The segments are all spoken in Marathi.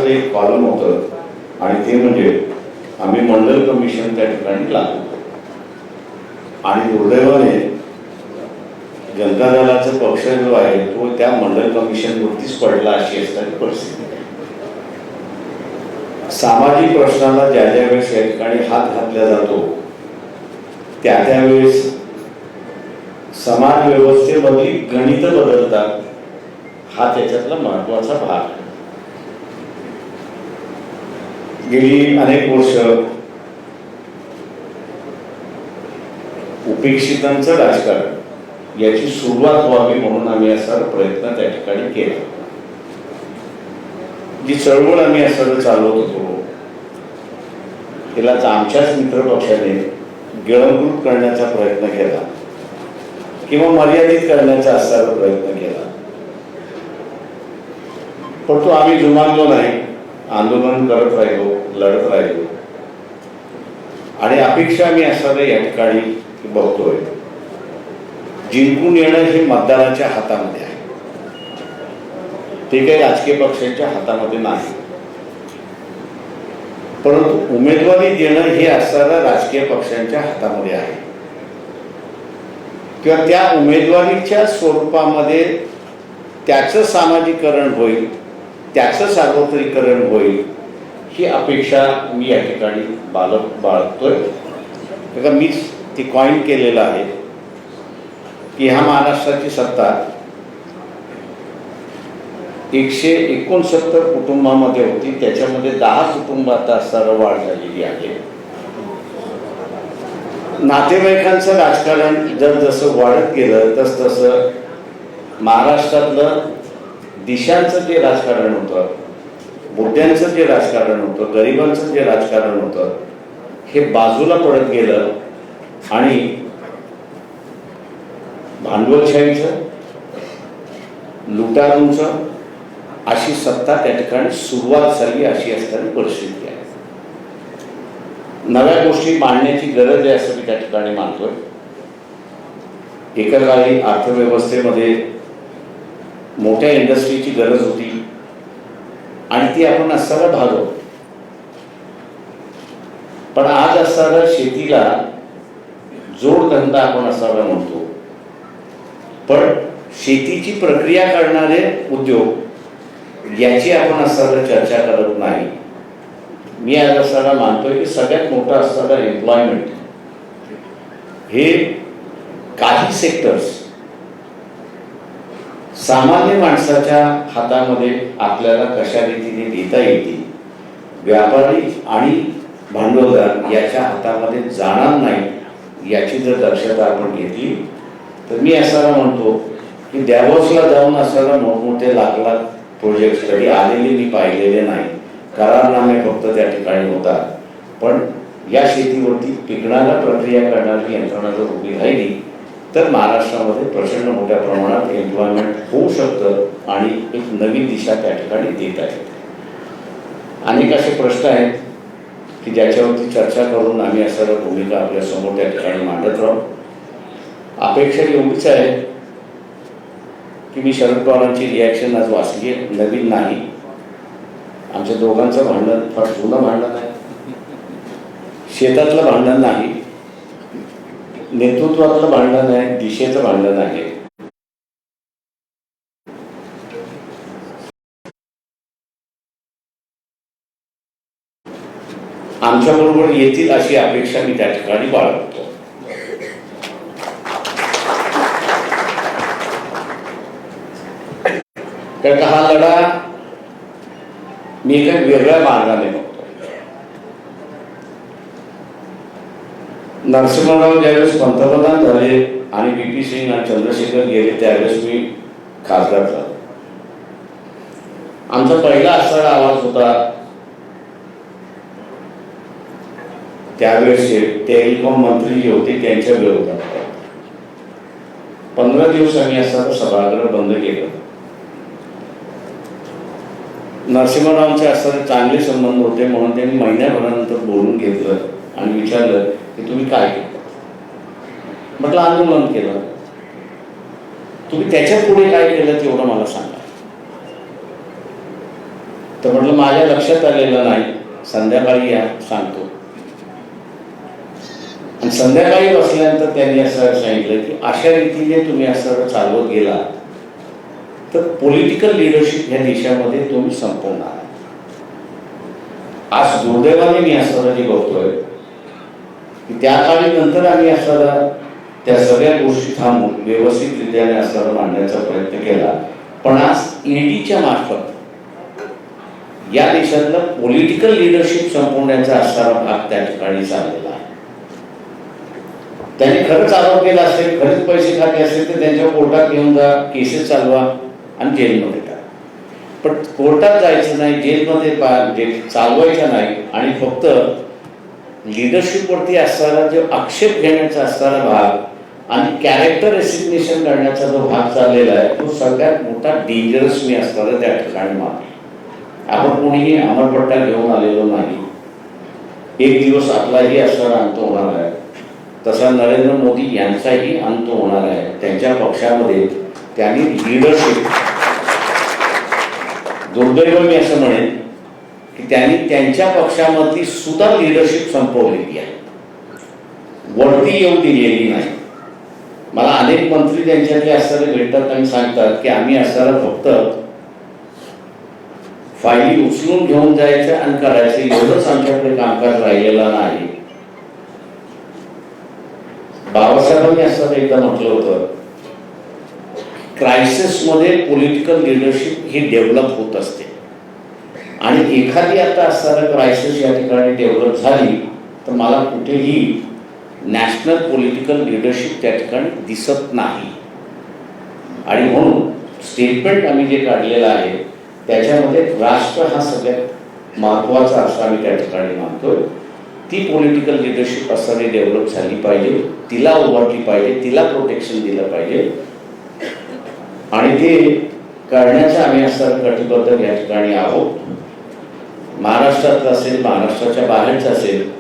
असं एक कॉलम होतं आणि ते म्हणजे आम्ही मंडल कमिशन त्या ठिकाणी लागू. आणि दुर्दैवाने जनता दलाचा पक्ष जो आहे तो त्या मंडल कमिशनवरतीच पडला अशी असणारी परिस्थिती आहे. सामाजिक प्रश्नाला ज्या ज्या वेळेस या ठिकाणी हात घातला जातो त्या त्यावेळेस समाज व्यवस्थेमधली गणित बदलतात, हा त्याच्यातला महत्वाचा भाग आहे. गेली अनेक वर्ष उपेक्षितांचं राजकारण याची सुरुवात व्हावी म्हणून आम्ही असा प्रयत्न त्या ठिकाणी केला. जी चळवळ आम्ही असं चालवत होतो तिला आमच्याच मित्रपक्षाने गिळंकृत करण्याचा प्रयत्न केला किंवा मर्यादित करण्याचा असा प्रयत्न केला, पण तो आम्ही जुमानलो नाही. आंदोलन करत राहिलो, लढत राहिलो. आणि अपेक्षा आम्ही असं या ठिकाणी बघतोय, जिंकून येणं हे मतदाराच्या हातामध्ये आहे, ते काही राजकीय पक्षांच्या हातामध्ये नाही. परंतु उमेदवारी देणं हे असणाऱ्या राजकीय पक्षांच्या हातामध्ये आहे किंवा त्या उमेदवारीच्या स्वरूपामध्ये त्याचं सामाजिकरण होईल, त्याचं सार्वत्रिकरण होईल ही अपेक्षा मी या ठिकाणी बाळगतोय. कारण मीच ती कॉइन केलेलं आहे की ह्या महाराष्ट्राची सत्ता 169 कुटुंबामध्ये होती, त्याच्यामध्ये 10 कुटुंबात असणारा वाढ झालेली आहे. नातेवाईकांचं राजकारण जर जसं वाढत गेलं तस तसं महाराष्ट्रातलं दिशांचं जे राजकारण होतं, मुद्द्यांचं जे राजकारण होतं, गरिबांचं जे राजकारण होतं हे बाजूला पडत गेलं आणि भांडवलशाहीचं, लुटारूंचं अशी सत्ता त्या ठिकाणी सुरुवात झाली अशी असणारी परिस्थिती आहे. नव्या गोष्टी मांडण्याची गरज आहे असं मी त्या ठिकाणी मानतोय. एका काळी अर्थव्यवस्थेमध्ये मोठ्या इंडस्ट्रीची गरज होती आणि ती आपण असताना भागवतो. पण आज असणारा शेतीला जोडधंदा आपण असावा म्हणतो, पण शेतीची प्रक्रिया करणारे उद्योग याची आपण असताना चर्चा करत नाही. मी आज असताना मानतोय की सगळ्यात मोठा असणारा एम्प्लॉयमेंट हे काही सेक्टर्स सामान्य माणसाच्या हातामध्ये आपल्याला कशा रीतीने देता येतील, व्यापारी आणि भांडवलदार याच्या हातामध्ये जाणार नाही याची जर दक्षता आपण घेतली तर मी असायला म्हणतो की डॅव्होसला जाऊन असायला मोठमोठे लाख लाख प्रोजेक्ट कधी आलेले मी पाहिलेले नाही. करारनामे फक्त त्या ठिकाणी होतात, पण या शेतीवरती पिकणाऱ्या प्रक्रिया करणारी यंत्रणा जर उभी राहिली तर महाराष्ट्रामध्ये प्रचंड मोठ्या प्रमाणात एम्प्लॉयमेंट होऊ शकतं आणि एक नवीन दिशा त्या ठिकाणी देत आहे. अनेक असे प्रश्न आहेत की ज्याच्यावरती चर्चा करून आम्ही असणाऱ्या भूमिका आपल्या समोर त्या ठिकाणी मांडत राहू. अपेक्षा एवढीच आहे की मी शरद पवारांची रिॲक्शन आज वाचली आहे, नवीन नाही. आमच्या दोघांचं भांडण फार जुनं भांडण आहे, शेतातलं भांडण नाही, नेतृत्वातलं भांडण आहे, दिशेचं भांडण आहे. आमच्या बरोबर येतील अशी अपेक्षा मी त्या ठिकाणी बाळगतो. कारण हा लढा मी एका वेगळ्या मार्गाने बघतो. नरसिंहराव ज्यावेळेस पंतप्रधान झाले आणि VP सिंग आणि चंद्रशेखर गेले त्यावेळेस मी खासदार झालो. आमचा पहिला असणारा आवाज होता त्यावेळेस टेलिकॉम मंत्री जे होते त्यांच्या विरोधात. 15 दिवस आम्ही असं सभागृह बंद केलं. नरसिंहरावांचे असणारे चांगले संबंध होते म्हणून त्यांनी महिन्याभरानंतर बोलून घेतलं आणि विचारलं की तुम्ही काय केलं. म्हटलं आंदोलन केलं. तुम्ही त्याच्या पुढे काय केलं तेवढं मला सांगा. तर म्हटलं माझ्या लक्षात आलेलं नाही, संध्याकाळी या सांगतो. आणि संध्याकाळी बसल्यानंतर त्यांनी असं सांगितलं की अशा रीतीने तुम्ही असं चालवत गेला तर पॉलिटिकल लिडरशिप ह्या देशामध्ये तुम्ही संपवणार. आज दुर्दैवाने मी असं जे बघतोय की त्या काळी नंतर आम्ही असं त्या सगळ्या गोष्टी थांबून व्यवस्थितरित्याने असं मांडण्याचा प्रयत्न केला. पण आज ईडीच्या मार्फत या देशातलं पॉलिटिकल लिडरशिप संपवण्याचा असणारा भाग त्या ठिकाणी चाललेला आहे. त्यांनी खरंच आरोप केला असेल, खरेच पैसे खाते असेल तर त्यांच्या कोर्टात घेऊन जा, केसेस चालवा आणि जेलमध्ये टाका. पण कोर्टात जायचं नाही, जेलमध्ये चालवायचं नाही आणि फक्त लिडरशिपवरती असणारा जो आक्षेप घेण्याचा असणारा भाग आणि कॅरेक्टर एसिग्नेशन करण्याचा जो भाग चाललेला आहे तो सगळ्यात मोठा डेंजरस मी असणारा त्या ठिकाणी मानतो. आपण कोणीही अमरपट्टा घेऊन आलेलो नाही. एक दिवस आपलाही असणारा अंत होणार आहे, तसा नरेंद्र मोदी यांचाही अंत होणार आहे. त्यांच्या पक्षामध्ये त्यांनी लिडरशिप, दुर्दैव मी असं म्हणेन की त्यांनी त्यांच्या पक्षामधली सुद्धा लिडरशिप संपवलेली आहे, वरती येऊ दिलेली नाही. मला अनेक मंत्री त्यांच्यातले असणारे भेटतात आणि सांगतात की आम्ही असणारा फक्त फायली उचलून घेऊन जायचं आणि करायचं, एवढंच आमच्याकडे कामकाज राहिलेलं नाही. बाबासाहेबांनी असं एकदा म्हटलं होतं, क्रायसिसमध्ये पॉलिटिकल लिडरशिप ही डेव्हलप होत असते आणि एखादी आता असणारं क्रायसिस या ठिकाणी डेव्हलप झाली तर मला कुठेही नॅशनल पॉलिटिकल लिडरशिप त्या ठिकाणी दिसत नाही. आणि म्हणून स्टेटमेंट आम्ही जे काढलेलं आहे त्याच्यामध्ये राष्ट्र हा सगळ्यात महत्त्वाचा असं आम्ही त्या ठिकाणी मानतोय. ती पॉलिटिकल लिडरशिप असणारी डेव्हलप झाली पाहिजे, तिला उभारली पाहिजे, तिला प्रोटेक्शन दिलं पाहिजे आणि ते करण्याचं आम्ही असं कटिबद्ध या ठिकाणी आहोत. महाराष्ट्रात असेल, महाराष्ट्राच्या बाहेरचं असेल,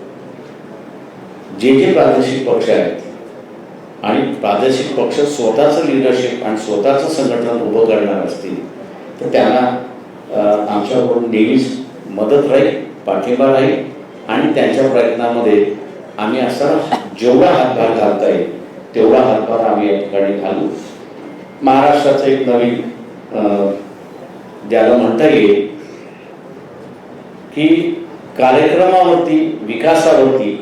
जे जे प्रादेशिक पक्ष आहेत आणि प्रादेशिक पक्ष स्वतःचं लिडरशिप आणि स्वतःचं संघटन उभं करणार असतील तर त्यांना आमच्याकडून नेहमीच मदत राहील, पाठिंबा राहील आणि त्यांच्या प्रयत्नामध्ये आम्ही असा जेवढा हातभार घालता येईल तेवढा हातभार आम्ही या ठिकाणी घालू. महाराष्ट्राचं एक नवीन ज्याला म्हणता येईल की कार्यक्रमावरती, विकासावरती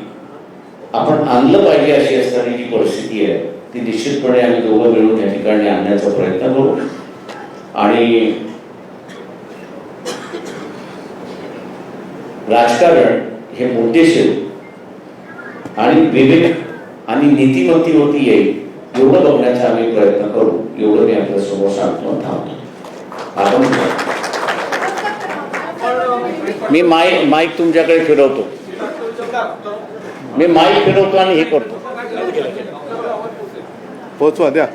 आपण आणलं पाहिजे अशी असणारी जी परिस्थिती आहे ती निश्चितपणे आम्ही दोघं मिळून या ठिकाणी आणण्याचा प्रयत्न करू. आणि राजकारण हे मुद्देशीर आणि विवेक आणि नीतिमत्तेवरती येईल एवढं बघण्याचा आम्ही प्रयत्न करू, एवढं मी आपल्या समोर सांगतो. थांबतो. आपण मी माईक तुमच्याकडे फिरवतो, मी माईक फिरवतो आणि हे करतो. पोहोचवा द्या.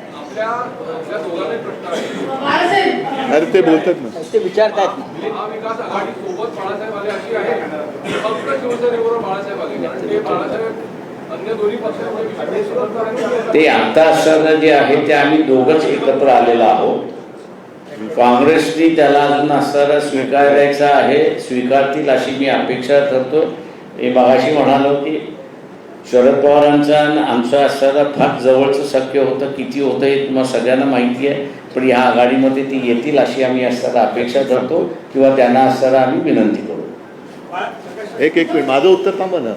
अरे ते बोलतात ना, ते विचारतात ना. महाविकास आघाडी सोबत बाळासाहेब आले अशी आहे, फक्त शिवसेनेबरोबर बाळासाहेब आले, ते बाळासाहेब अन्य दोन्ही पक्षांमध्ये ते आता असताना जे आहे ते आम्ही दोघंच एकत्र आलेलो आहोत. काँग्रेसनी त्याला अजून असताना स्वीकारायचा आहे, स्वीकारतील अशी मी अपेक्षा करतो. हे मगाशी म्हणालो की शरद पवारांचा आणि आमचं असताना फार जवळचं शक्य होतं, किती होतं हे तुम्हाला सगळ्यांना माहिती आहे. पण ह्या आघाडीमध्ये ती येतील अशी आम्ही असताना अपेक्षा करतो किंवा त्यांना असताना आम्ही विनंती करू. एक मिनिट, माझं उत्तर थांबा ना.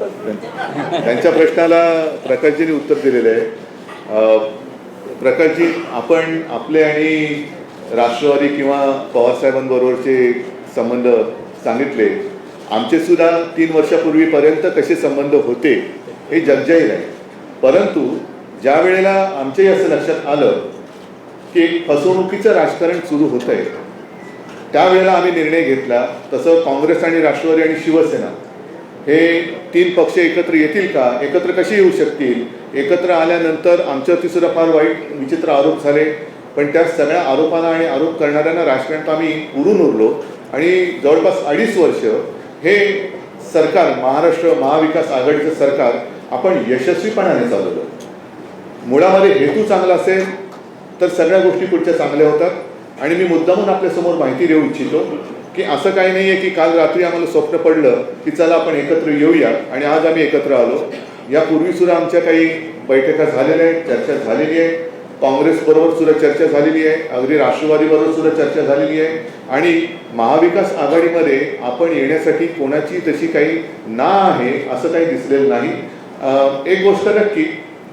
त्यांच्या प्रश्नाला प्रकाशजींनी उत्तर दिलेलं आहे. प्रकाशजी, आपण आपले आणि राष्ट्रवादी किंवा पवारसाहेबांबरोबरचे संबंध सांगितले. आमचे सुद्धा 3 वर्षापूर्वीपर्यंत कसे संबंध होते हे जगजाहीर आहे. परंतु ज्या वेळेला आमच्याही असं लक्षात आलं की फसवणुकीचं राजकारण सुरू होतं आहे त्यावेळेला आम्ही निर्णय घेतला. तसं काँग्रेस आणि राष्ट्रवादी आणि शिवसेना हे 3 पक्ष एकत्र येतील का, एकत्र कसे येऊ शकतील, एकत्र आल्यानंतर आमच्यावरती सुद्धा फार वाईट विचित्र आरोप झाले. पण त्या सगळ्या आरोपांना आणि आरोप करणाऱ्यांना राजकारणात आम्ही उडून उरलो आणि जवळपास 2.5 वर्ष हे सरकार, महाराष्ट्र महाविकास आघाडीचं सरकार आपण यशस्वीपणाने चालवलं. मुळामध्ये हेतू चांगला असेल तर सगळ्या गोष्टी पुढच्या चांगल्या होतात. आणि मी मुद्दामून आपल्यासमोर माहिती देऊ इच्छितो की असं काही नाही आहे की काल रात्री आम्हाला स्वप्न पडलं की चला आपण एकत्र येऊया आणि आज आम्ही एकत्र आलो. यापूर्वी सुद्धा आमच्या काही बैठका झालेल्या आहेत, चर्चा झालेली आहे. काँग्रेसबरोबर सुद्धा चर्चा झालेली आहे, अगदी राष्ट्रवादीबरोबर सुद्धा चर्चा झालेली आहे आणि महाविकास आघाडीमध्ये आपण येण्यासाठी कोणाची तशी काही ना आहे असं काही दिसलेलं नाही. एक गोष्ट नक्की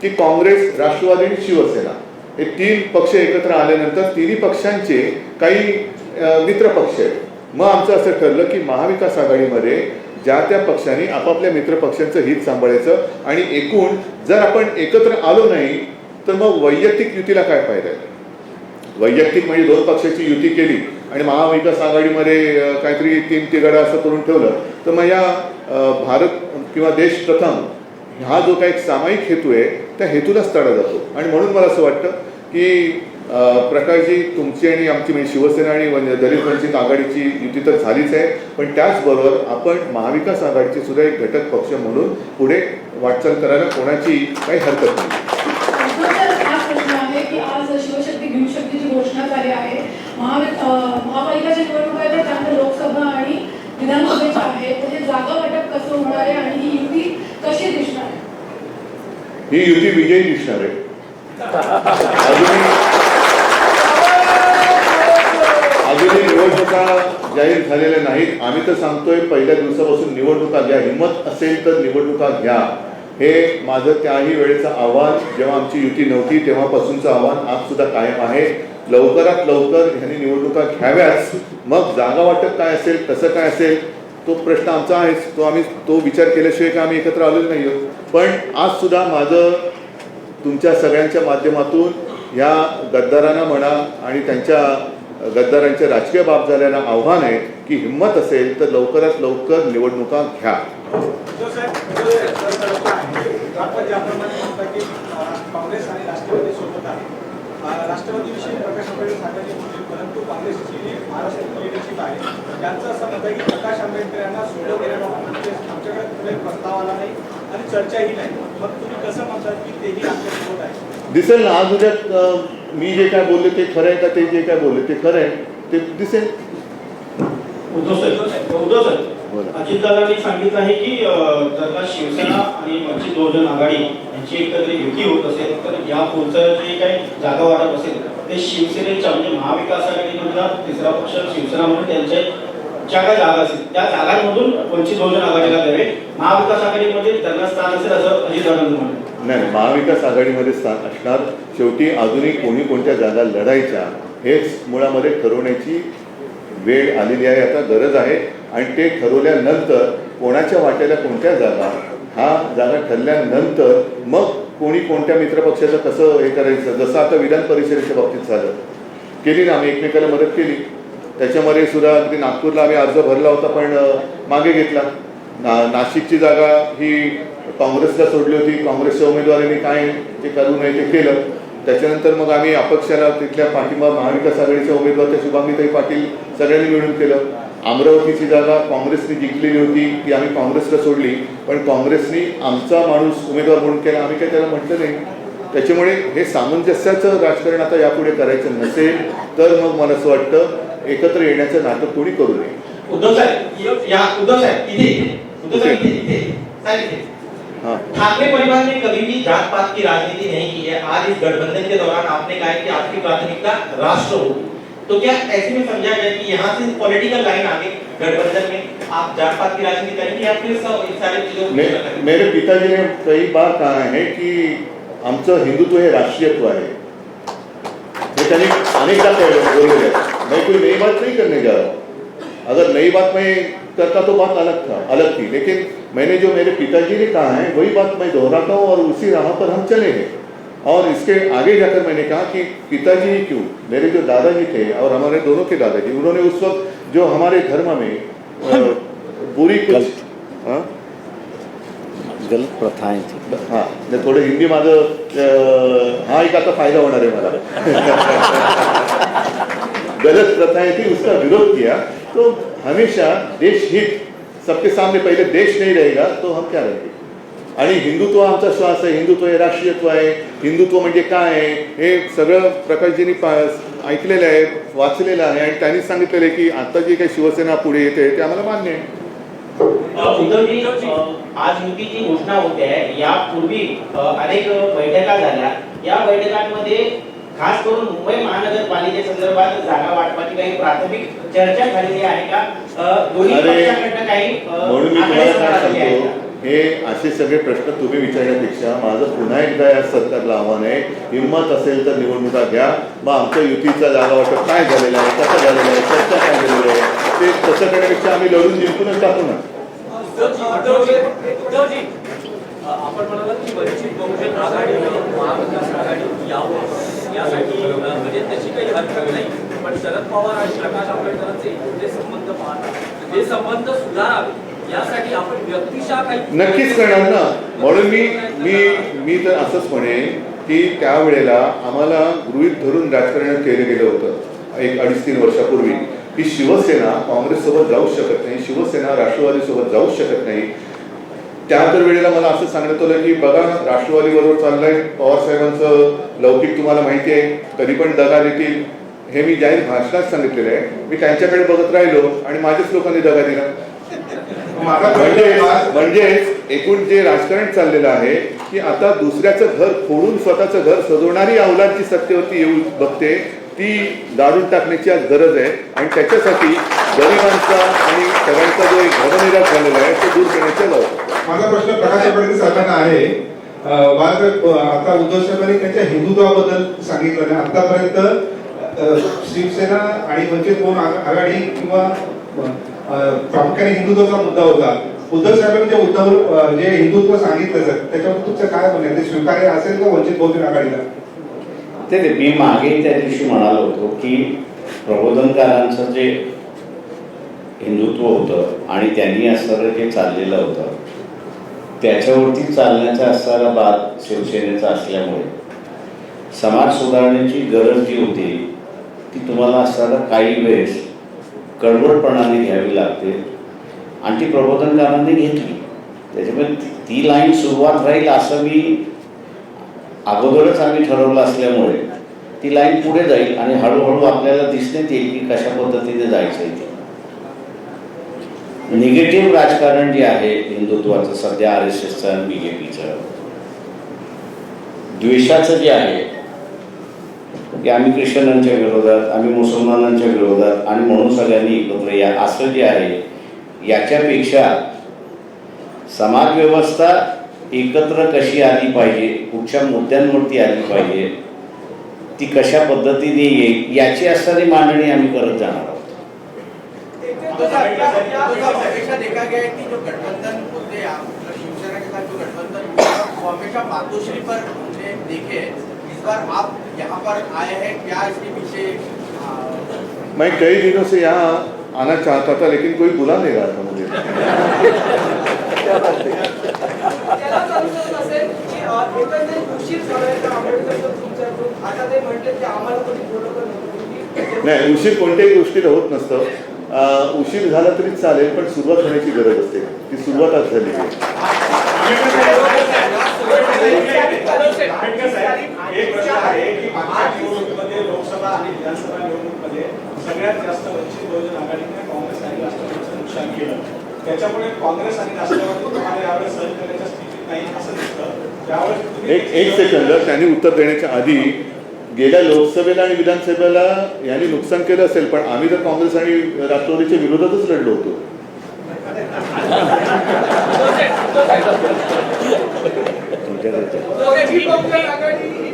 की काँग्रेस, राष्ट्रवादी आणि शिवसेना हे 3 पक्ष एकत्र आल्यानंतर तिन्ही पक्षांचे काही मित्र पक्ष आहेत. मग आमचं असं ठरलं की महाविकास आघाडीमध्ये ज्या त्या पक्षांनी आपापल्या मित्रपक्षांचं हित सांभाळायचं आणि एकूण जर आपण एकत्र आलो नाही तर मग वैयक्तिक युतीला काय फायदा आहे. वैयक्तिक म्हणजे 2 पक्षाची युती केली आणि महाविकास आघाडीमध्ये काहीतरी 3 तिघडा असं करून ठेवलं तर मग या भारत किंवा देश प्रथम हा जो काही सामायिक हेतू आहे त्या हेतूलाच तडा जातो. आणि म्हणून मला असं वाटतं की प्रकाशजी, तुमची आणि आमची म्हणजे शिवसेना आणि दलित वंचित आघाडीची युती तर झालीच आहे, पण त्याचबरोबर आपण महाविकास आघाडीचे सुद्धा एक घटक पक्ष म्हणून पुढे वाटचाल करायला कोणाची काही हरकत नाही. हा प्रश्न आहे की आज शिवशक्ती भीमशक्तीची घोषणा झाली आहे. महापालिकाच्या निवडणुका आहेत, त्यानंतर लोकसभा आणि विधानसभेच्या आहेत. म्हणजे जागा वाटप कसं होणार आहे आणि ही युती कशी दिसणार आहे? ही युती विजयी दिसणार आहे. अजूनही निवडणुका जाहीर झालेल्या नाहीत. आम्ही तर सांगतोय पहिल्या दिवसापासून निवडणुका घ्या, हिंमत असेल तर निवडणुका घ्या. हे माझं त्याही वेळेचं आव्हान, जेव्हा आमची युती नव्हती तेव्हापासूनचं आव्हान आज सुद्धा कायम आहे. लवकरात लवकर ह्यांनी निवडणुका घ्याव्याच. मग जागा वाटप काय असेल, कसं काय असेल तो प्रश्न आमचा आहेच. आम्ही तो विचार केल्याशिवाय का आम्ही एकत्र आलेलो नाही आहोत. पण आज सुद्धा माझं तुमच्या सगळ्यांच्या माध्यमातून या गद्दारांना म्हणा आणि त्यांच्या गद्दारांच्या राजकीय बाब झाल्याला आव्हान आहे की हिंमत असेल तर लवकरात लवकर निवडणुका घ्या. काँग्रेस आणि राष्ट्रवादी सोबत आहे. राष्ट्रवादीविषयी प्रकाश आंबेडकर सांगायची होती, परंतु काँग्रेसची जी महाराष्ट्र लिडरशिप आहे त्यांचं असं मत आहे की प्रकाश आंबेडकर यांना सोडलं गेल्याबाबत आमच्याकडे पुढे प्रस्ताव आला नाही आणि चर्चाही नाही. मग तुम्ही कसं म्हणतात की तेही आमच्यासोबत आहे? दिसेल ना आज उद्या मी जे काय बोलले ते खरं आहे का ते जे काय बोलले ते खरं आहे ते दिसेल. उद्धव सर, अजितदादांनी सांगितलं आहे की जर का शिवसेना आणि वंचित बहुजन आघाडी यांची एकत्रित युती होत असेल तर या पुढचं जे काही जागा वाटप असेल ते शिवसेनेच्या म्हणजे महाविकास आघाडीमधला तिसरा पक्ष शिवसेना म्हणून त्यांच्या ज्या काही जागा असतील त्या जागांमधून वंचित बहुजन आघाडीला द्यावे. महाविकास आघाडीमध्ये त्यांना स्थान असेल असं अजितदादांचं म्हणणं. नाही, महाविकास आघाडीमध्ये स्थान असणार. शेवटी अजूनही कोणी कोणत्या जागा लढायच्या हेच मुळामध्ये ठरवण्याची वेळ आलेली आहे, आता गरज आहे. आणि ते ठरवल्यानंतर कोणाच्या वाट्याला कोणत्या जागा, हा जागा ठरल्यानंतर मग कोणी कोणत्या मित्रपक्षाचं कसं हे करायचं. जसं आता विधान परिषदेच्या बाबतीत झालं, केली ना आम्ही एकमेकाला मदत केली. त्याच्यामध्ये सुद्धा अगदी नागपूरला आम्ही अर्ज भरला होता पण मागे घेतला. नाशिकची जागा ही काँग्रेसला सोडली होती. काँग्रेसच्या उमेदवारांनी काय ते करू नये ते केलं. त्याच्यानंतर मग आम्ही अपक्षाला तिथल्या पाठिंबा महाविकास आघाडीच्या उमेदवार त्या शुभांगीताई पाटील सगळ्यांनी मिळून केलं. अमरावतीची जागा काँग्रेसने जिंकलेली होती ती आम्ही काँग्रेसला सोडली, पण काँग्रेसने आमचा माणूस उमेदवार म्हणून केला, आम्ही काही त्याला म्हटलं नाही. त्याच्यामुळे हे सामंजस्याचं राजकारण आता यापुढे करायचं नसेल तर मग मला असं वाटतं एकत्र येण्याचं नाटक कोणी करू नये. उद्धव साहब इथे ठाकरे परिवार ने कभी भी जात पात की राजनीति नहीं की है. आज इस गठबंधन के दौरान आपने कहा कि आपकी प्राथमिकता राष्ट्र होगी, तो क्या ऐसे में समझा जाए कि यहाँ से पॉलिटिकल लाइन आगे गठबंधन में आप जात पात की राजनीति करेंगे या फिर सारी चीजों? मेरे पिताजी ने कई बार कहा है कि आमचं हिंदुत्व हे राष्ट्रीयत्व आहे. हे त्यांनी अनेकदा बोललेलं आहे. मैं कोई नई बात नहीं करने जा रहा. अगर नई बात मैं करता तो बात अलग थी, लेकिन मैंने जो मेरे पिताजी ने कहा है वही बात मैं दोहराता हूँ और उसी राह पर हम चले हैं. और इसके आगे जाकर मैंने कहा कि पिताजी ही क्यों, मेरे जो दादाजी थे और हमारे दोनों के दादाजी, उन्होंने उस वक्त जो हमारे धर्म में बुरी कुछ गलत प्रथाएं थी. हाँ, मैं थोडं हिंदी माझं हा एक आता फायदा होणार आहे मला. गलत प्रथाएं थी उसका विरोध किया. तो हमेशा देश हित सबके सामने, पहले देश नहीं रहेगा तो हम क्या रहेंगे. आणि हिंदुत्व आमचा श्वास आहे, हिंदुत्व हे राष्ट्रीयत्व आहे, हिंदुत्व म्हणजे काय आहे हे सगळं प्रकाशजींनी ऐकलेलं आहे, वाचलेलं आहे आणि त्यांनी सांगितलेलं आहे की आता जी काही शिवसेना पुढे येते ते आम्हाला मान्य आहे. उद्धवजी, आज युतीची घोषणा होते आहे. यापूर्वी अनेक बैठका झाल्या. या बैठकांमध्ये खास करून मुंबई महानगरपालिकेसंदर्भात जागा वाटपाची काही प्राथमिक चर्चा झालेली आहे का? दोन्ही पक्षाकडनं काही म्हणून मी तुम्हाला काय सांगतो, हे असे सगळे प्रश्न तुम्ही विचारण्यापेक्षा माझं पुन्हा एकदा या सरकारला आव्हान आहे, हिंमत असेल तर निवडणुका घ्या. मग आमचं युतीचा जागा वाटप काय झालेलं आहे, कसं झालेलं आहे, चर्चा काय झालेली आहे, ते तसं करण्यापेक्षा आम्ही लढून जिंकूनच टाकू ना. उद्धवजी, आपण म्हणालात की वंचित बहुजन आघाडी महाविकास आघाडी यावं यासाठी म्हणजे त्याची काही हरकत नाही, पण शरद पवार आणि प्रकाश आंबेडकरांचे एवढे संबंध पाहतात, ते संबंध सुधारावे यासाठी आपण व्यक्तिशः काही नक्कीच करणार ना. म्हणून मी तर असंच म्हणेन की त्यावेळेला आम्हाला गृहीत धरून राजकारण केलं गेलं होतं 1-2.5-3 वर्षापूर्वी की शिवसेना काँग्रेससोबत जाऊच शकत नाही, शिवसेना राष्ट्रवादीसोबत जाऊच शकत नाही. त्या तर वेळेला मला असं सांगण्यात आलं की बघा राष्ट्रवादीबरोबर चाललंय, पवार साहेबांचं लौकिक तुम्हाला माहिती आहे, कधी पण दगा देतील, हे मी जाहीर भाषणात सांगितलेलं आहे. मी त्यांच्याकडे बघत राहिलो आणि माझ्याच लोकांनी दगा दिला. म्हणजे एकूण जे राजकारण चाललेलं आहे की आता दुसऱ्याचं घर फोडून स्वतःचं घर सजवणारी अवलाद जी सत्तेवरती येऊ बघते ती दारून टाकण्याची आज गरज आहे आणि त्याच्यासाठी गरिबांचा आणि सगळ्यांचा जो एक धर्मनिराश झालेला आहे तो दूर करण्याचा जाऊ. माझा प्रश्न प्रकाश आंबेडकर साहेबांना आहे. आता उद्धव साहेबांनी त्यांच्या हिंदुत्वाबद्दल सांगितलं नाही. आतापर्यंत शिवसेना आणि वंचित बहुजन आघाडी किंवा प्रामुख्याने हिंदुत्वाचा मुद्दा होता. उद्धव साहेबांनी जे हिंदुत्व सांगितलं सर त्याच्यावर तुमचं काय म्हणणं आहे, ते स्वीकार्य असेल का वंचित बहुजन आघाडीला? ते मी मागे त्या दिवशी म्हणालो होतो की प्रबोधनकारांचं जे हिंदुत्व होतं आणि त्यांनी असणारं जे चाललेलं होतं त्याच्यावरती चालण्याचा असणारा बाद शिवसेनेचा असल्यामुळे समाज सुधारण्याची गरज जी होती ती तुम्हाला असणारा काही वेळेस कडवटपणाने घ्यावी लागते आणि ती प्रबोधनकारांनी घेतली. त्याच्यामुळे ती लाईन सुरुवात राहील असं मी अगोदरच आम्ही ठरवलं असल्यामुळे ती लाईन पुढे जाईल आणि हळूहळू आपल्याला दिसण्यात येईल की कशा पद्धतीने जायचं आहे. निगेटिव्ह राजकारण जे आहे हिंदुत्वाचं सध्या RSSचं आणि BJPचं द्वेषाचं जे आहे की आम्ही ख्रिश्चनांच्या विरोधात, आम्ही मुसलमानांच्या विरोधात आणि म्हणून सगळ्यांनी एकत्र या असं जे आहे याच्यापेक्षा समाजव्यवस्था एकत्र कशी आली पाहिजे, कुठच्या मुद्द्यांवरती आली पाहिजे, ती कशा पद्धतीने येईल याची असणारी मांडणी आम्ही करत जाणार आहोत. देखा गया है कि जो गठबंधन होते हैं शिवसेना के साथ जो गठबंधन वो हमेशा मातोश्री पर हमने देखे, इस बार आप यहाँ पर आए हैं, क्या इसके पीछे? मैं कई दिनों से यहाँ आना चाहता था लेकिन कोई बुला नहीं रहा था मुझे. नाही, उशीर कोणत्याही गोष्टीला होत नसतं. उशीर झाला तरी चालेल पण सुरुवात होण्याची गरज असते, ती सुरुवात आज झाली आहे. एक प्रश्न आहे की मागच्या निवडणुकीमध्ये लोकसभा आणि विधानसभा निवडणुकीमध्ये सगळ्यात जास्त वंचित बहुजन आघाडीने काँग्रेस आणि राष्ट्रवादीचं नुकसान केलं. त्याच्यामुळे काँग्रेस आणि राष्ट्रवादी तुम्हाला यावेळेस सहन करण्याच्या स्थितीत नाही असं दिसतं. त्यावेळेस एक सेकंद, त्यांनी उत्तर देण्याच्या आधी गेल्या लोकसभेला आणि विधानसभेला यांनी नुकसान केलं असेल पण आम्ही तर काँग्रेस आणि राष्ट्रवादीच्या विरोधातच लढलो होतो.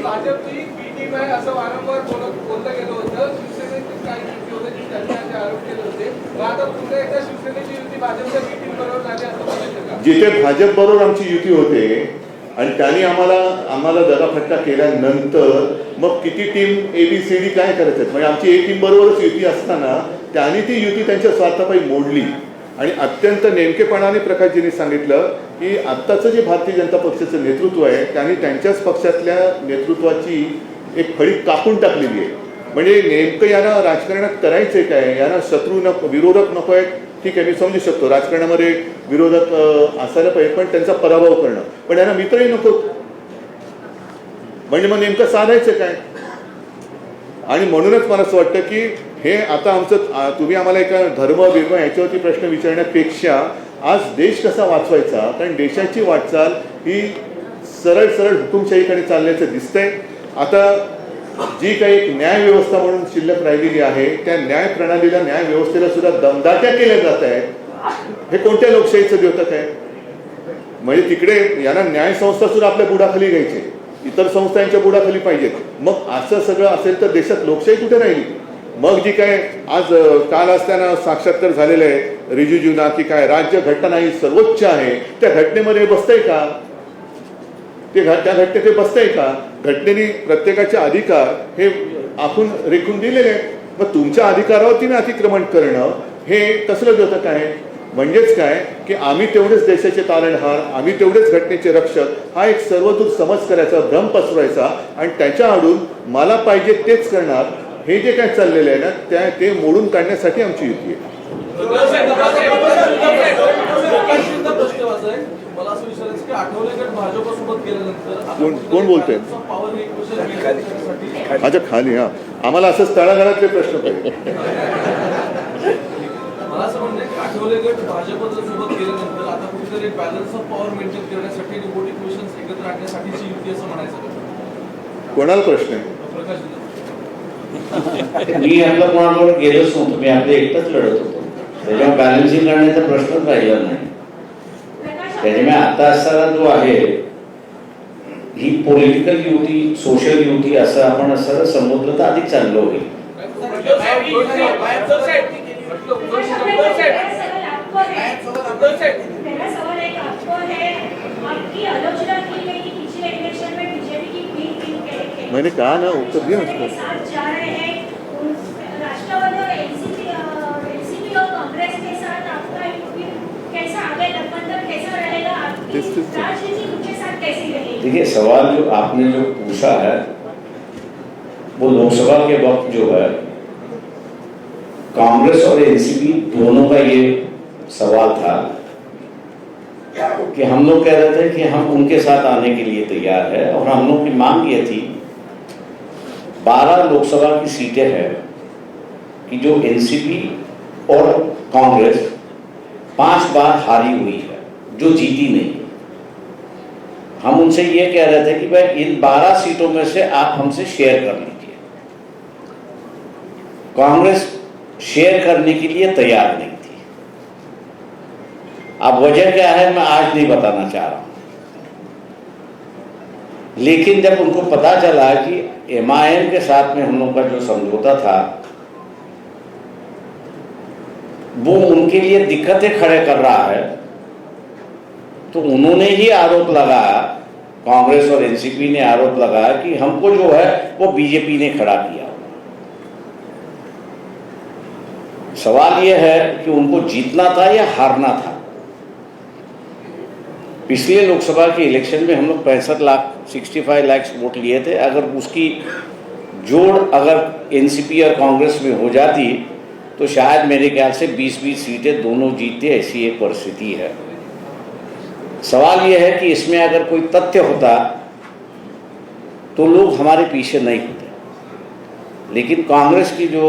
भाजपची बी टीम आहे असं वारंवार बोललं गेलं होतं. शिवसेनेचे काही युती होते की त्यांनी असे आरोप केले होते. मग आता पुन्हा एकदा शिवसेनेची युती भाजपच्या बी टीम बरोबर झाली असं म्हणायचं का? जिथे भाजप बरोबर आमची युती होते आणि त्यांनी आम्हाला दगाफटका केल्यानंतर मग किती टीम ABCD काय करायचं, म्हणजे आमची A टीम बरोबरच युती असताना त्यांनी ती युती त्यांच्या स्वार्थापायी मोडली. आणि अत्यंत नेमकेपणाने प्रकाशजींनी सांगितलं की आत्ताचं जे भारतीय जनता पक्षाचं नेतृत्व आहे त्यांनी त्यांच्याच पक्षातल्या नेतृत्वाची एक फळी कापून टाकलेली आहे. म्हणजे नेमकं यांना राजकारणात करायचं आहे काय, यांना शत्रू नको, विरोधक नको आहेत, ठीक आहे, मी समजू शकतो राजकारणामध्ये विरोधक असायला पाहिजे, पण त्यांचा पराभव करणं, पण यांना मित्रही नको. म्हणजे मग नेमकं साधायचं काय? आणि म्हणूनच मला असं वाटतं की हे आता आमचं तुम्ही आम्हाला एका धर्म बिर्म याच्यावरती प्रश्न विचारण्यापेक्षा आज देश कसा वाचवायचा, कारण देशाची वाटचाल ही सरळ सरळ हुकुमशाहीकडे चालल्याचं दिसतंय. आता जी काही एक न्याय व्यवस्था म्हणून शिल्लक राहिलेली आहे, त्या न्याय प्रणालीला, न्याय व्यवस्थेला सुद्धा दमदाट्या केल्या जात आहेत. हे कोणत्या लोकशाहीचं द्योतक आहे? म्हणजे तिकडे यांना न्याय संस्था सुद्धा आपल्या बुडाखाली घ्यायचे, इतर संस्थांच्या बुडाखाली पाहिजेत. मग असं सगळं असेल तर देशात लोकशाही कुठे राहिली? मग जी काय आज काल असताना साक्षात्कार झालेलं आहे रिजिजूंना की काय राज्य घटना ही सर्वोच्च आहे, त्या घटनेमध्ये बसतंय का? त्या घटनेत बसतंय का? घटनेने प्रत्येकाचे अधिकार हे आखून रेखून दिलेले आहेत. मग तुमच्या अधिकारावरती अतिक्रमण करणं हे कसलं द्योतक आहे? म्हणजेच काय की आम्ही तेवढेच देशाचे तारणहार, आम्ही तेवढेच घटनेचे रक्षक, हा एक सर्वदूर समज करायचा, भ्रम पसरवायचा आणि त्याच्या आडून मला पाहिजे तेच करणार, हे जे काय चाललेलं आहे ना ते मोडून काढण्यासाठी आमची युती आहे. मला असं विचारायचं की आठवले गट भाजपसोबत गेल्यानंतर कोण बोलतोय? माझ्या खाली हा आम्हाला असं तळागाळातले प्रश्न पाहिजे. मला असं म्हणणं की आठवले गट भाजपसोबत गेल्यानंतर आता कुठेतरी बॅलन्स ऑफ पॉवर मेंटेन करण्यासाठी डिप्युटी कमिशन्स एकत्र आणण्यासाठीची युती असं म्हणायचं. कोणाला प्रश्न आहे? प्रकाश मी आपल्या कोणाबरोबर गेलोच नव्हतो, मी आपले एकटंच लढत होतो. त्याच्यामुळे बॅलन्सिंग करण्याचा प्रश्नच राहिला नाही. त्याच्यामुळे आता असताना जो आहे ही पॉलिटिकल युती, सोशल युती असं आपण असं समुद्र तर अधिक चांगलं होईल. मैंने कहा ना उत्तर दिया उसको. राष्ट्रवादी और एनसीपी और कांग्रेस के साथ आपका कैसा आगे गठबंधन कैसा रहेगा, आपकी राजनीति उनके साथ कैसी रहेगी? देखिए, सवाल जो आपने जो पूछा है वो लोकसभा के वक्त जो है कांग्रेस और एनसीपी दोनों का ये सवाल था कि हम लोग कह रहे थे कि हम उनके साथ आने के लिए तैयार है, और हम लोग की मांग ये थी 12 लोकसभा की सीटें हैं कि जो एनसीपी और कांग्रेस 5 बार हारी हुई है, जो जीती नहीं। हम उनसे ये कह रहे थे कि भाई इन 12 सीटों में से आप हमसे शेयर कर लीजिए। कांग्रेस शेयर करने के लिए तैयार नहीं थी। अब वजह क्या है मैं आज नहीं बताना चाह रहा हूं, लेकिन जब उनको पता चला कि एमआईएम के साथ में हम लोग का जो समझौता था वो उनके लिए दिक्कतें खड़े कर रहा है, तो उन्होंने ही आरोप लगाया, कांग्रेस और एनसीपी ने आरोप लगाया कि हमको जो है वो बीजेपी ने खड़ा किया। सवाल यह है कि उनको जीतना था या हारना था। पिछले लोकसभा के इलेक्शन में हम लोग 65 लाख वोट लिए थे। अगर उसकी जोड़ अगर एनसीपी और कांग्रेस में हो जाती तो शायद मेरे ख्याल से 20-20 सीटें दोनों जीतते, ऐसी एक परिस्थिति है। सवाल यह है कि इसमें अगर कोई तथ्य होता तो लोग हमारे पीछे नहीं होते, लेकिन कांग्रेस की जो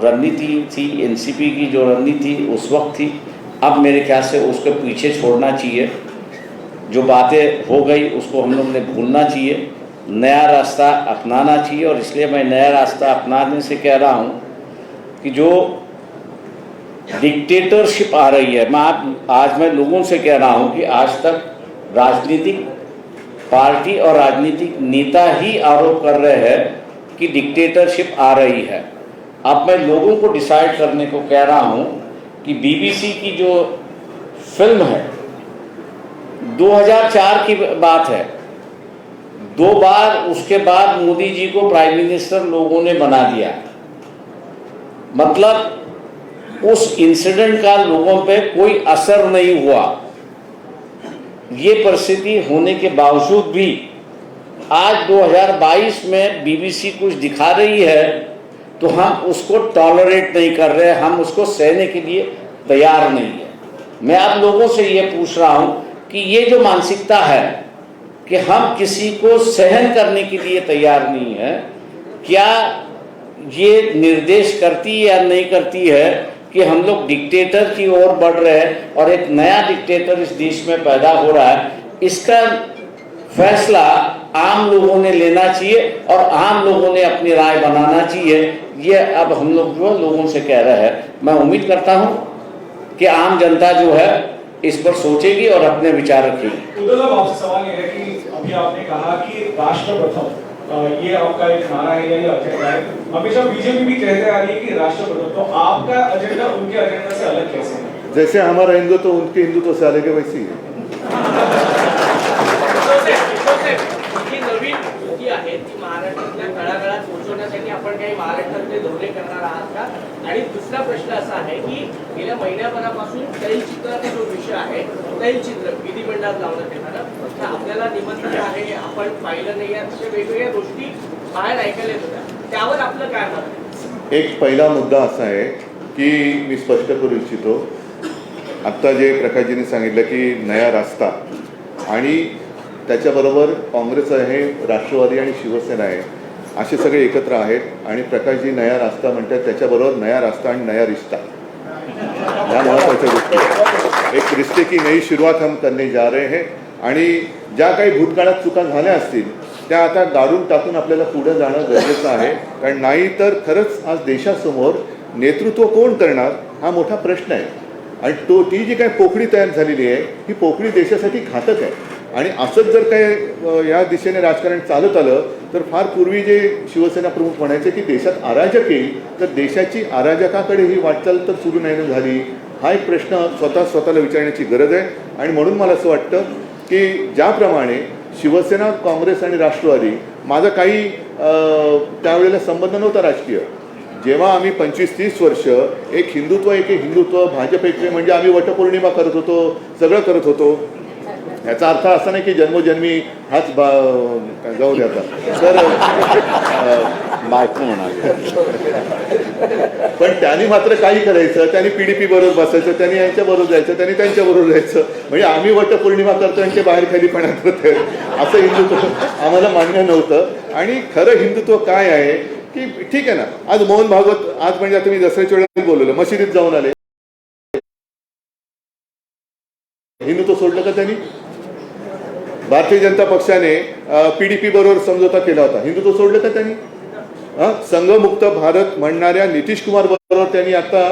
रणनीति थी, एनसीपी की जो रणनीति उस वक्त थी, अब मेरे ख्याल से उसके पीछे छोड़ना चाहिए। जो बातें हो गई उसको हम लोग ने भूलना चाहिए, नया रास्ता अपनाना चाहिए। और इसलिए मैं नया रास्ता अपनाने से कह रहा हूँ कि जो डिक्टेटरशिप आ रही है, आज मैं लोगों से कह रहा हूँ कि आज तक राजनीतिक पार्टी और राजनीतिक नेता ही आरोप कर रहे हैं कि डिक्टेटरशिप आ रही है। अब मैं लोगों को डिसाइड करने को कह रहा हूँ कि बीबीसी की जो फिल्म है 2004 की बात है, 2 बार उसके बाद मोदी जी को प्राइम मिनिस्टर लोगों ने बना दिया। मतलब उस इंसिडेंट का लोगों पे कोई असर नहीं हुआ। ये परिस्थिति होने के बावजूद भी आज 2022 में बीबीसी कुछ दिखा रही है तो हम उसको टॉलरेट नहीं कर रहे, हम उसको सहने के लिए तैयार नहीं है। मैं आप लोगों से ये पूछ रहा हूं कि ये जो मानसिकता है कि हम किसी को सहन करने के लिए तैयार नहीं है, क्या ये निर्देश करती है या नहीं करती है कि हम लोग डिक्टेटर की ओर बढ़ रहे हैं और एक नया डिक्टेटर इस देश में पैदा हो रहा है? इसका फैसला आम लोगों ने लेना चाहिए और आम लोगों ने अपनी राय बनाना चाहिए। ये अब हम लोग जो है लोगों से कह रहे हैं। मैं उम्मीद करता हूं कि आम जनता जो है इस पर सोचेगी और अपने विचार रखेगी। उद्धव साहब, आपसे सवाल ये है कि अभी आपने कहा कि राष्ट्र प्रथम, ये आपका एक नारा है या ये एजेंडा है। हमेशा बीजेपी भी कहते आ रही है कि राष्ट्र प्रथम, तो आपका एजेंडा उनके एजेंडा से अलग कैसे है? जैसे हमारा हिंदुत्व उनके हिंदुत्व से अलग है वैसी है। ही नवीन युती आहे ती महाराष्ट्रातल्या तळागाळात पोहोचवण्यासाठी आपण काही महाराष्ट्रातले धोरणे करणार आहात का? आणि दुसरा प्रश्न असा आहे की गेल्या महिन्याभरापासून तैलचित्राचा जो विषय आहे, तैलचित्र विधिमंडळात लावण्यात येणार, तर आपल्याला निमंत्रण आहे, आपण पाहिलं नाही, अशा वेगवेगळ्या गोष्टी बाहेर ऐकायला येत होत्या, त्यावर आपलं काय मत आहे? एक पहिला मुद्दा असा आहे की मी स्पष्ट करू इच्छितो, आत्ता जे प्रकाशजींनी सांगितलं की नया रास्ता आणि त्याच्याबरोबर काँग्रेस आहे, राष्ट्रवादी आणि शिवसेना आहे, असे सगळे एकत्र आहेत आणि प्रकाशजी नया रास्ता म्हणतात, त्याच्याबरोबर नया रास्ता आणि नया रिश्ता, ह्या महत्त्वाच्या गोष्टी आहेत। एक रिश्ते की नई शुरुआत हम करने जा रहे हैं आणि ज्या काही भूतकाळात चुका झाल्या असतील त्या आता गाडून टाकून आपल्याला पुढे जाणं गरजेचं आहे, कारण नाही तर खरंच आज देशासमोर नेतृत्व कोण करणार हा मोठा प्रश्न आहे आणि ती जी काही पोकळी तयार झालेली आहे ही पोकळी देशासाठी घातक आहे आणि असंच जर काय या दिशेने राजकारण चालत आलं तर फार पूर्वी जे शिवसेना प्रमुख म्हणायचे की देशात अराजक येईल, तर देशाची अराजकाकडे ही वाटचाल तर सुरू नाही झाली, हा एक प्रश्न स्वतःला विचारण्याची गरज आहे। आणि म्हणून मला असं वाटतं की ज्याप्रमाणे शिवसेना, काँग्रेस आणि राष्ट्रवादी, माझा काही त्यावेळेला संबंध नव्हता राजकीय, जेव्हा आम्ही 25-30 वर्ष एक हिंदुत्व भाजप एक म्हणजे आम्ही वटपौर्णिमा करत होतो, सगळं करत होतो, याचा अर्थ असा नाही की जन्मोजन्मी हाच जाऊ द्या तर बायको म्हणाले, पण त्यांनी मात्र काही करायचं, त्यांनी PDP बरोबर बसायचं, त्यांनी यांच्याबरोबर जायचं, त्यांनी त्यांच्याबरोबर जायचं, म्हणजे आम्ही वटपौर्णिमा करतो आणि ते बाहेर खालीपणा करत असं हिंदुत्व आम्हाला मान्य नव्हतं। आणि खरं हिंदुत्व काय आहे की ठीक आहे ना, आज मोहन भागवत, आज म्हणजे आता मी दसऱ्याच्या वेळेला बोललेलं, मशिदीत जाऊन आले, हिंदुत्व सोडलं का त्यांनी? भारतीय जनता पक्षाने PDP बरोबर समझोता केला होता, हिंदुत्व सोडलं का त्यांनी? संघमुक्त भारत म्हणणाऱ्या नितीश कुमार बरोबर त्यांनी आता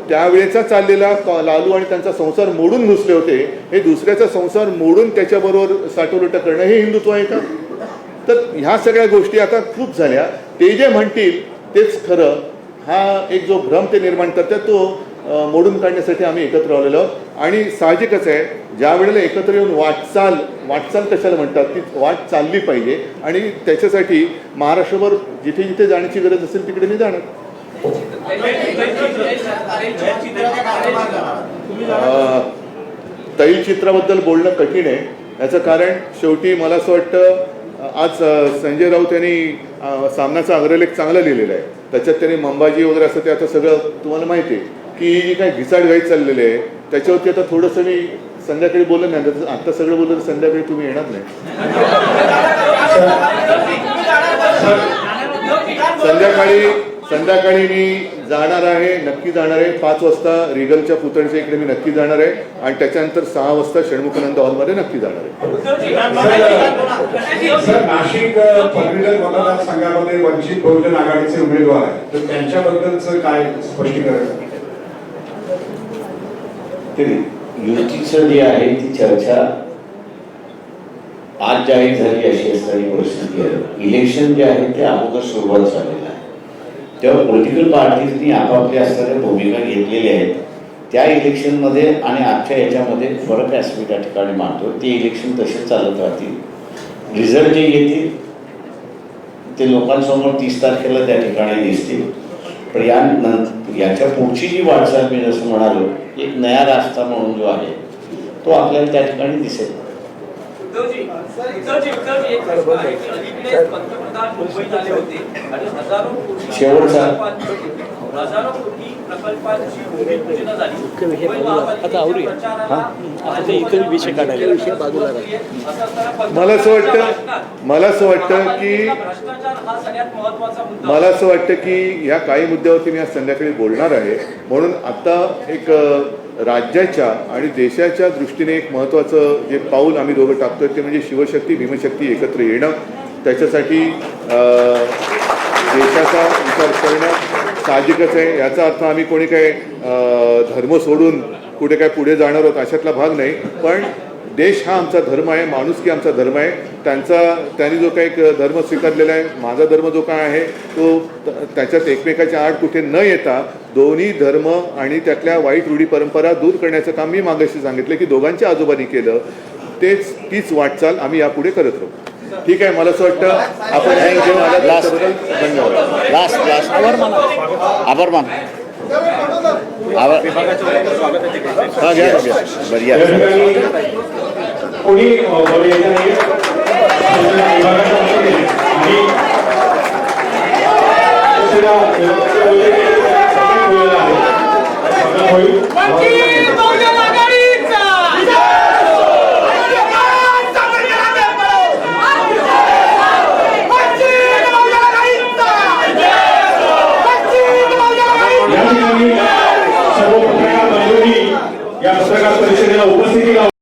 त्यावेळेचा चाललेला लालू आणि त्यांचा संसार मोडून घुसले होते, हे दुसऱ्याचा संसार मोडून त्याच्याबरोबर साठवलुट करणं हे हिंदुत्व आहे का? तर ह्या सगळ्या गोष्टी आता खूप झाल्या, ते जे म्हणतील तेच खरं, हा एक जो भ्रम ते निर्माण करतात तो मोडून काढण्यासाठी आम्ही एकत्र आलेलो आहोत। आणि साहजिकच आहे, ज्या वेळेला एकत्र येऊन वाटचाल कशाला म्हणतात, ती वाट चालली पाहिजे आणि त्याच्यासाठी महाराष्ट्रभर जिथे जिथे जाण्याची गरज असेल तिकडे मी जाणार। तैलचित्राबद्दल बोलणं कठीण आहे, याचं कारण शेवटी मला असं वाटतं आज संजय राऊत यांनी सामनाचा अग्रलेख चांगला लिहिलेला आहे, त्याच्यात त्यांनी मंबाजी वगैरे असं ते आता सगळं तुम्हाला माहिती आहे की जी काही घिसाडघाई चाललेली आहे त्याच्यावरती आता थोडंसं मी संध्याकाळी बोललं नाही, आता सगळं बोललं तर संध्याकाळी तुम्ही येणार नाही। संध्याकाळी मी जाणार आहे, नक्की जाणार आहे, 5 वाजता रिगलच्या पुतळ्याच्या इकडे मी नक्की जाणार आहे आणि त्याच्यानंतर 6 वाजता षण्मुखानंद हॉलमध्ये नक्की जाणार आहे। सर, नाशिक पदवीधर मतदारसंघामध्ये वंचित बहुजन आघाडीचे उमेदवार आहेत, तर त्यांच्याबद्दलचं काय स्पष्टीकरण? युतीचं जे आहे ती चर्चा आज जाहीर झाली अशी असणारी परिस्थिती आहे। इलेक्शन जे आहे ते अगोदर सुरुवात झालेलं आहे, तेव्हा पॉलिटिकल पार्टीजनी आपापल्या असणाऱ्या भूमिका घेतलेल्या आहेत, त्या इलेक्शनमध्ये आणि आजच्या याच्यामध्ये फरक असं मी त्या ठिकाणी मानतो। ते इलेक्शन तसेच चालत राहतील, रिझल्ट जे येतील ते लोकांसमोर 30 तारखेला त्या ठिकाणी दिसतील, पण याच्या पुढची जी वाटचाल मी जसं म्हणालो एक नया रास्ता म्हणून जो आहे तो आपल्याला त्या ठिकाणी दिसेल। पंतप्रधान मुंबईत आले होते आणि हजारो शेवटचा हजारो कोटी प्रकल्पांची भूमिपूजन झाली मुंबई महापालिकेच्या प्रचाराला आता एकच विषय काढायला मला असं वाटतं की भ्रष्टाचार हा सगळ्यात महत्वाचा मुद्दा मला असं वाटतं की या काही मुद्द्यावरती मी आज संध्याकाळी बोलणार आहे. म्हणून आता एक राज्याच्या आणि देशाच्या दृष्टीने एक महत्त्वाचं जे पाऊल आम्ही दोघं टाकतोय ते म्हणजे शिवशक्ती भीमशक्ती एकत्र येणं. त्याच्यासाठी देशाचा विचार करणं साहजिकच आहे. याचा अर्थ आम्ही कोणी काय धर्म सोडून कुठे काय पुढे जाणार आहोत अशातला भाग नाही. पण देश हा आमचा धर्म आहे, माणुसकी आमचा धर्म आहे. त्यांनी जो काही धर्म स्वीकारलेला आहे, माझा धर्म जो काय आहे तो त्याच्यात एकमेकाच्या आड कुठे न येता दोन्ही धर्म आणि त्यातल्या वाईट रूढी परंपरा दूर करण्याचं काम मी मागाशी सांगितलं की दोघांच्या आजोबांनी केलं. तीच वाटचाल आम्ही यापुढे करत राहू. ठीक आहे. मला असं वाटतं आपण घेऊन आला त्याबद्दल धन्यवाद. लास्ट आभार मान हा घ्या बरिया कोणी बोलायचं नाही आणि